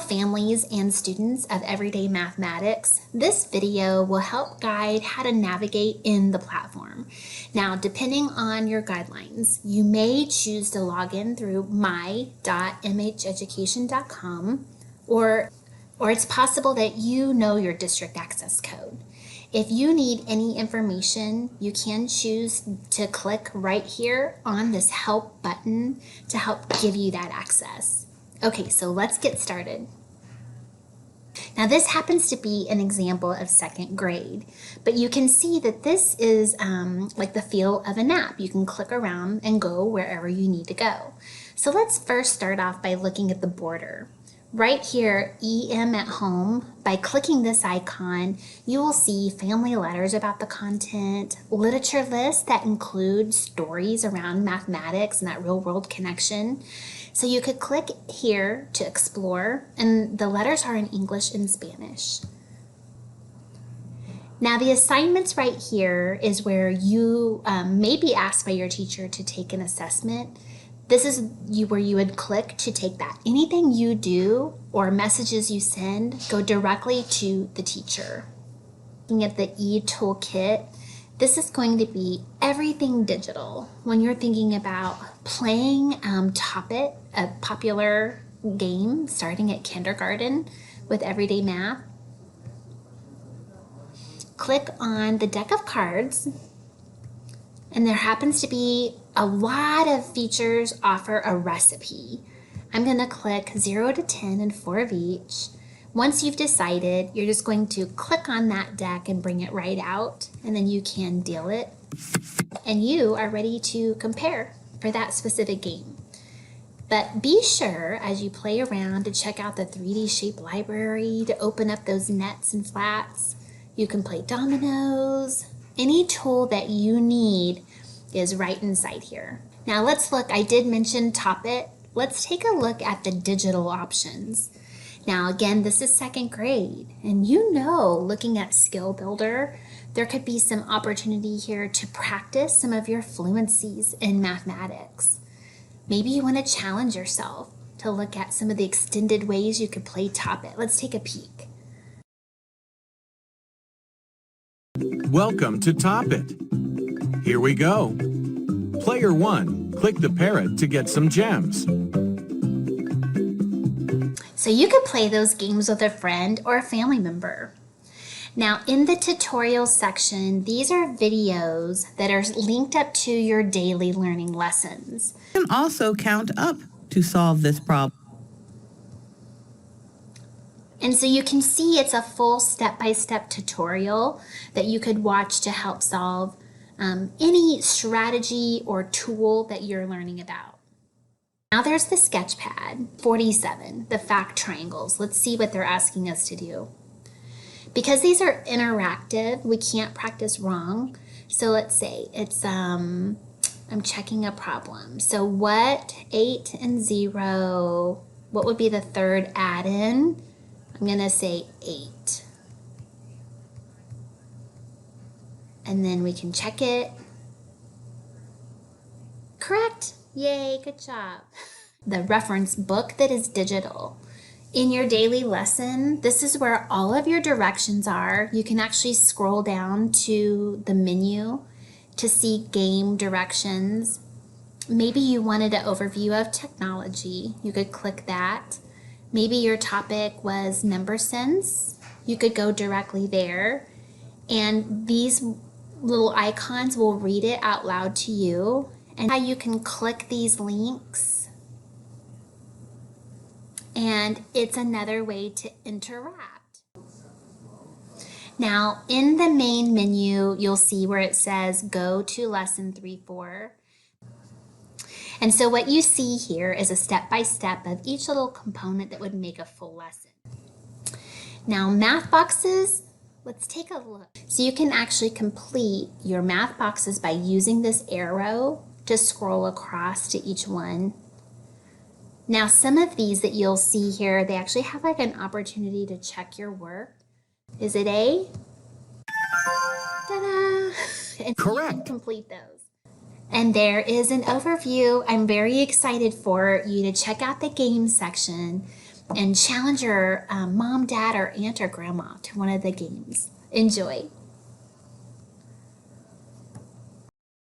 families and students of everyday mathematics, this video will help guide how to navigate in the platform. Now, depending on your guidelines, you may choose to log in through my.mheducation.com or it's possible that you know your district access code. If you need any information, you can choose to click right here on this help button to help give you that access. Okay, so let's get started. Now this happens to be an example of second grade, but you can see that this is like the feel of an app. You can click around and go wherever you need to go. So let's first start off by looking at the border. Right here, EM at home, by clicking this icon, you will see family letters about the content, literature lists that include stories around mathematics and that real-world connection. So you could click here to explore, and the letters are in English and Spanish. Now the assignments right here is where you may be asked by your teacher to take an assessment. This is where you would click to take that. Anything you do or messages you send go directly to the teacher. Looking at the e-toolkit, this is going to be everything digital. When you're thinking about playing Top It, a popular game starting at kindergarten with everyday math, click on the deck of cards, and there happens to be a lot of features offer a recipe. I'm going to click 0 to 10 and 4 of each. Once you've decided, you're just going to click on that deck and bring it right out, and then you can deal it. And you are ready to compare for that specific game. But be sure as you play around to check out the 3D shape library to open up those nets and flats. You can play dominoes. Any tool that you need is right inside here. Now let's look, I did mention Top It. Let's take a look at the digital options. Now again, this is second grade, and you know, looking at Skill Builder, there could be some opportunity here to practice some of your fluencies in mathematics. Maybe you want to challenge yourself to look at some of the extended ways you could play Top It. Let's take a peek. Welcome to Top It. Here we go. Player 1, click the parrot to get some gems. So you could play those games with a friend or a family member. Now in the tutorial section, these are videos that are linked up to your daily learning lessons. You can also count up to solve this problem. And so you can see it's a full step-by-step tutorial that you could watch to help solve any strategy or tool that you're learning about. Now there's the sketchpad, 47, the fact triangles. Let's see what they're asking us to do. Because these are interactive, we can't practice wrong. So let's say it's, I'm checking a problem. So what, 8 and 0, what would be the third add-in? I'm gonna say 8. And then we can check it. Correct. Yay, good job. The reference book that is digital. In your daily lesson, this is where all of your directions are. You can actually scroll down to the menu to see game directions. Maybe you wanted an overview of technology. You could click that. Maybe your topic was number sense. You could go directly there. And these little icons will read it out loud to you. And how you can click these links. And it's another way to interact. Now, in the main menu, you'll see where it says go to lesson 3-4. And so what you see here is a step-by-step of each little component that would make a full lesson. Now, math boxes, let's take a look. So you can actually complete your math boxes by using this arrow to scroll across to each one. Now, some of these that you'll see here, they actually have like an opportunity to check your work. Is it A? Ta-da! And Correct. you can complete those. And there is an overview. I'm very excited for you to check out the game section. and challenge your mom, dad, or aunt or grandma to one of the games. Enjoy.